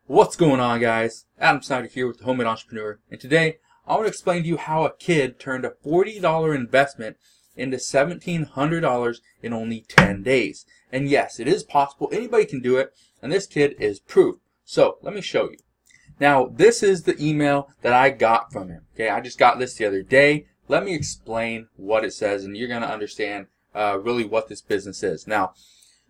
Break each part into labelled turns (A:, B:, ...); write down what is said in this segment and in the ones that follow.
A: What's going on, guys? Adam Snyder here with the Homemade Entrepreneur, and today I want to explain to you how a kid turned a $40 investment into $1,700 in only 10 days. And yes, it is possible. Anybody can do it, and this kid is proof. So let me show you. Now, this is the email that I got from him. Okay, I just got this the other day. Let me explain what it says, and you're going to understand really what this business is. Now,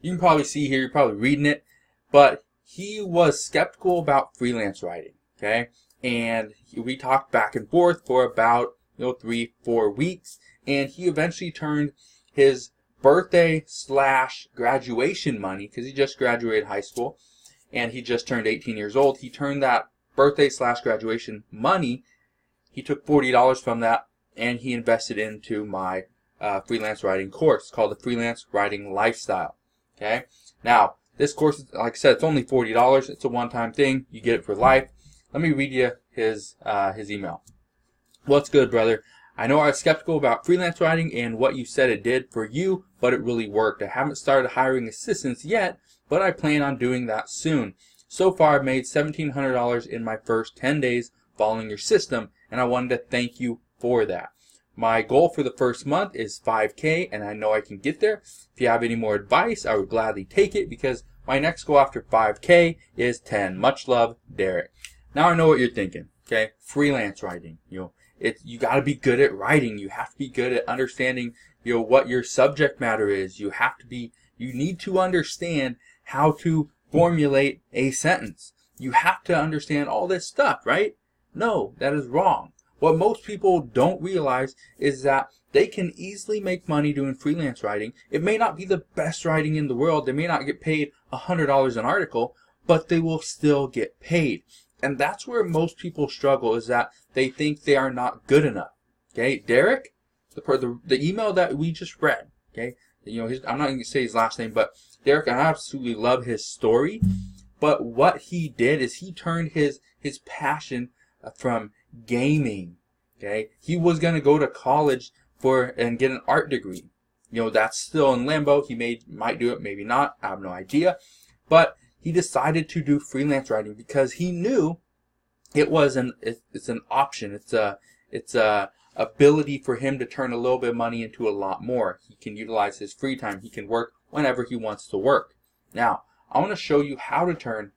A: you can probably see here, you're probably reading it, but he was skeptical about freelance writing, okay? And we talked back and forth for about 3-4 weeks, and he eventually turned his birthday / graduation money, because he just graduated high school, and he just turned 18 years old. He turned that birthday / graduation money, he took $40 from that, and he invested into my freelance writing course called the Freelance Writing Lifestyle, okay? Now, this course, like I said, it's only $40. It's a one-time thing. You get it for life. Let me read you his email. What's good, brother? I know I was skeptical about freelance writing and what you said it did for you, but it really worked. I haven't started hiring assistants yet, but I plan on doing that soon. So far, I've made $1,700 in my first 10 days following your system, and I wanted to thank you for that. My goal for the first month is 5K, and I know I can get there. If you have any more advice, I would gladly take it, because my next goal after 5K is 10. Much love, Derek. Now I know what you're thinking, okay? Freelance writing, you got to be good at writing. You have to be good at understanding, what your subject matter is. You need to understand how to formulate a sentence. You have to understand all this stuff, right? No, that is wrong. What most people don't realize is that they can easily make money doing freelance writing. It may not be the best writing in the world. They may not get paid $100 an article, but they will still get paid. And that's where most people struggle, is that they think they are not good enough. Okay, Derek, the email that we just read, okay, I'm not going to say his last name, but Derek, I absolutely love his story. But what he did is he turned his passion from gaming. Okay, he was going to go to college and get an art degree. That's still in limbo. He might do it, maybe not. I have no idea. But he decided to do freelance writing because he knew it's an option. It's a ability for him to turn a little bit of money into a lot more. He can utilize his free time. He can work whenever he wants to work. Now, I want to show you how to turn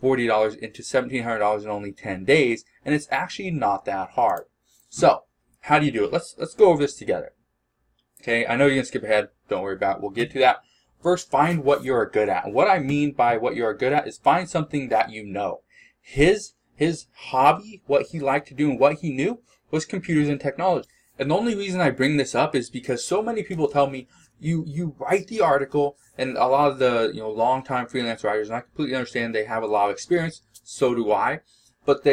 A: $40 into $1,700 in only 10 days, and it's actually not that hard. So, how do you do it? Let's go over this together. Okay, I know you're going to skip ahead. Don't worry about it. We'll get to that. First, find what you're good at. And what I mean by what you're good at is find something that you know. His hobby, what he liked to do and what he knew, was computers and technology. And the only reason I bring this up is because so many people tell me, you write the article, and a lot of the long-time freelance writers, and I completely understand they have a lot of experience, so do I, but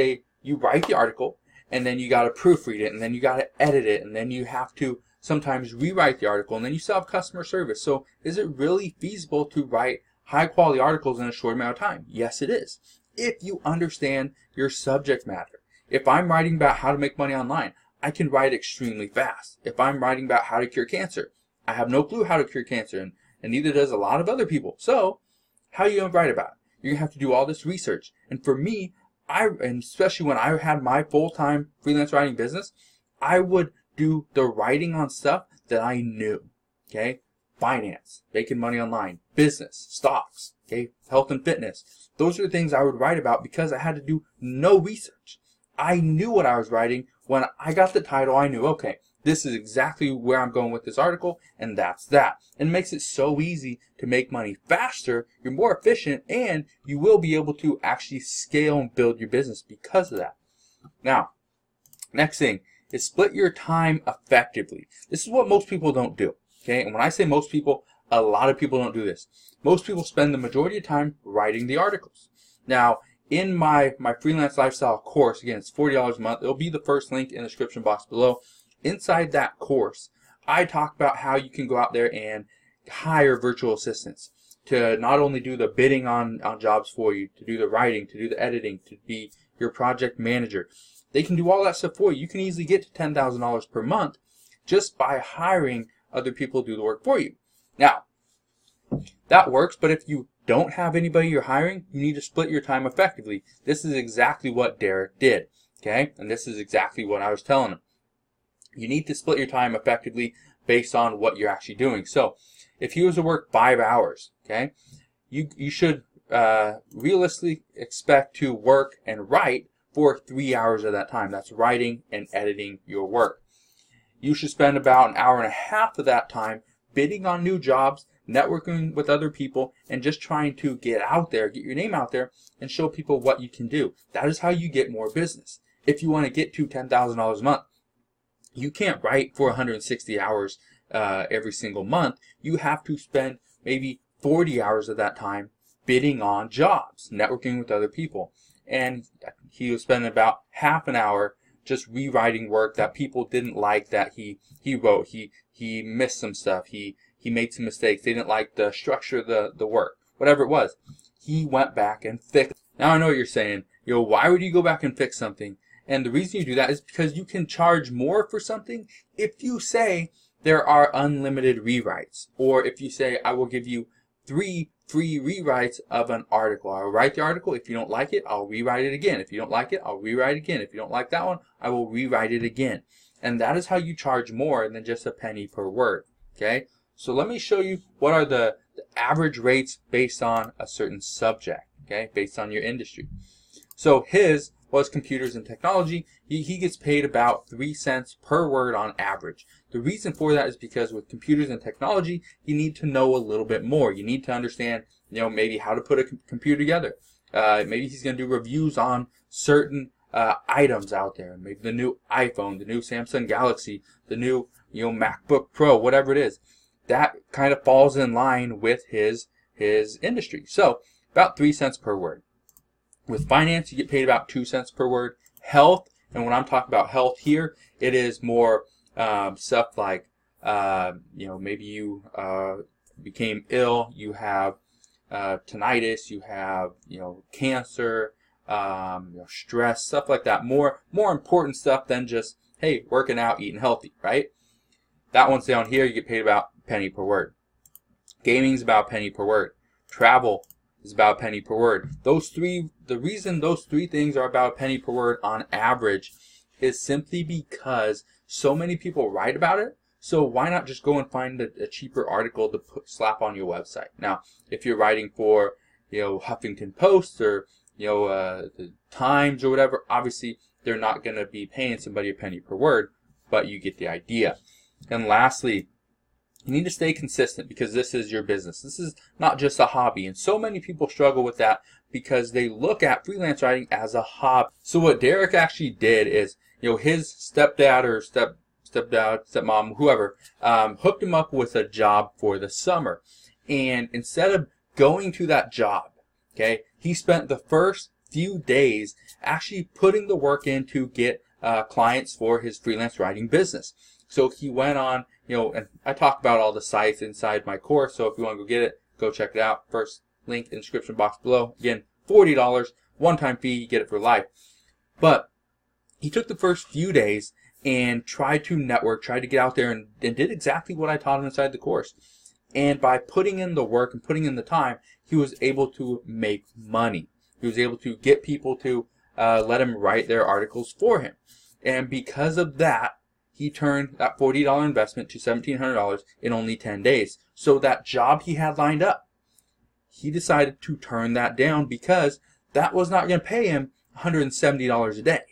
A: you write the article, and then you got to proofread it, and then you got to edit it, and then you have to sometimes rewrite the article, and then you still have customer service. So is it really feasible to write high-quality articles in a short amount of time? Yes, it is, if you understand your subject matter. If I'm writing about how to make money online, I can write extremely fast. If I'm writing about how to cure cancer, I have no clue how to cure cancer, and neither does a lot of other people. So, how are you going to write about it? You're going to have to do all this research. And for me, and especially when I had my full-time freelance writing business, I would do the writing on stuff that I knew. Okay? Finance, making money online, business, stocks, okay, health and fitness. Those are the things I would write about because I had to do no research. I knew what I was writing. When I got the title, I knew, okay, this is exactly where I'm going with this article, and that's that. And it makes it so easy to make money faster, you're more efficient, and you will be able to actually scale and build your business because of that. Now, next thing is split your time effectively. This is what most people don't do, okay? And when I say most people, a lot of people don't do this. Most people spend the majority of time writing the articles. Now, in my freelance lifestyle course, again, it's $40 a month. It'll be the first link in the description box below. Inside that course, I talk about how you can go out there and hire virtual assistants to not only do the bidding on jobs for you, to do the writing, to do the editing, to be your project manager. They can do all that stuff for you. You can easily get to $10,000 per month just by hiring other people to do the work for you. Now, that works, but if you don't have anybody you're hiring, you need to split your time effectively. This is exactly what Derek did, okay? And this is exactly what I was telling him. You need to split your time effectively based on what you're actually doing. So if he was to work 5 hours, okay, you should realistically expect to work and write for 3 hours of that time. That's writing and editing your work. You should spend about an hour and a half of that time bidding on new jobs, networking with other people, and just trying to get out there, get your name out there, and show people what you can do. That is how you get more business. If you want to get to $10,000 a month, you can't write for 160 hours every single month. You have to spend maybe 40 hours of that time bidding on jobs, networking with other people. And he was spending about half an hour just rewriting work that people didn't like that he wrote. He missed some stuff. He made some mistakes. They didn't like the structure of the work. Whatever it was, he went back and fixed. Now I know what you're saying. Why would you go back and fix something? And the reason you do that is because you can charge more for something if you say there are unlimited rewrites. Or if you say, I will give you 3 free rewrites of an article. I'll write the article. If you don't like it, I'll rewrite it again. If you don't like it, I'll rewrite it again. If you don't like that one, I will rewrite it again. And that is how you charge more than just a penny per word. Okay? So let me show you what are the average rates based on a certain subject. Okay? Based on your industry. So his was computers and technology. He gets paid about 3 cents per word on average. The reason for that is because with computers and technology, you need to know a little bit more. You need to understand, maybe how to put a computer together. Maybe he's going to do reviews on certain items out there. Maybe the new iPhone, the new Samsung Galaxy, the new MacBook Pro, whatever it is. That kind of falls in line with his industry. So about 3 cents per word. With finance, you get paid about 2 cents per word. Health, and when I'm talking about health here, it is more stuff like, maybe you became ill, you have tinnitus, you have, cancer, stress, stuff like that. More important stuff than just, hey, working out, eating healthy, right? That one's down here, you get paid about a penny per word. Gaming's about a penny per word. Travel is about a penny per word. The reason those 3 things are about a penny per word on average is simply because so many people write about it. So why not just go and find a cheaper article to slap on your website? Now, if you're writing for, Huffington Post or, the Times or whatever, obviously they're not going to be paying somebody a penny per word, but you get the idea. And lastly, you need to stay consistent because this is your business. This is not just a hobby. And so many people struggle with that because they look at freelance writing as a hobby. So what Derek actually did is, his stepdad or stepmom, whoever, hooked him up with a job for the summer. And instead of going to that job, okay, he spent the first few days actually putting the work in to get clients for his freelance writing business. So he went on, and I talk about all the sites inside my course, so if you want to go get it, go check it out. First link in the description box below. Again, $40, one-time fee, you get it for life. But he took the first few days and tried to network, tried to get out there and did exactly what I taught him inside the course. And by putting in the work and putting in the time, he was able to make money. He was able to get people to let him write their articles for him. And because of that, he turned that $40 investment to $1,700 in only 10 days. So that job he had lined up, he decided to turn that down because that was not going to pay him $170 a day.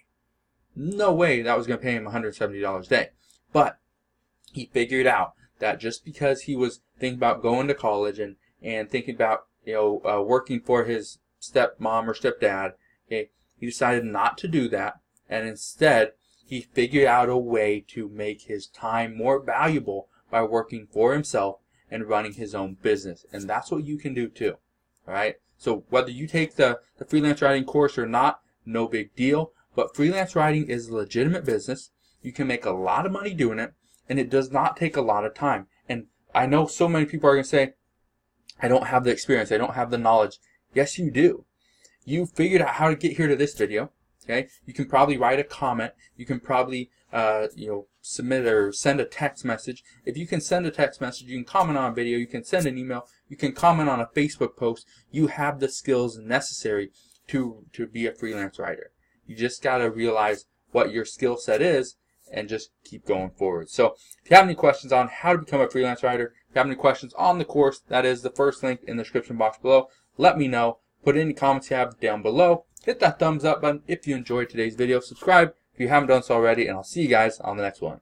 A: No way that was going to pay him $170 a day. But he figured out that just because he was thinking about going to college and thinking about working for his stepmom or stepdad, okay, he decided not to do that, and instead he figured out a way to make his time more valuable by working for himself and running his own business. And that's what you can do too. All right? So whether you take the freelance writing course or not, no big deal. But freelance writing is a legitimate business. You can make a lot of money doing it, and it does not take a lot of time. And I know so many people are going to say, I don't have the experience, I don't have the knowledge. Yes, you do. You figured out how to get here to this video. Okay, you can probably write a comment. You can probably submit or send a text message. If you can send a text message, you can comment on a video, you can send an email, you can comment on a Facebook post. You have the skills necessary to be a freelance writer. You just got to realize what your skill set is and just keep going forward. So if you have any questions on how to become a freelance writer, if you have any questions on the course, that is the first link in the description box below. Let me know. Put any comments you have down below. Hit that thumbs up button if you enjoyed today's video. Subscribe if you haven't done so already, and I'll see you guys on the next one.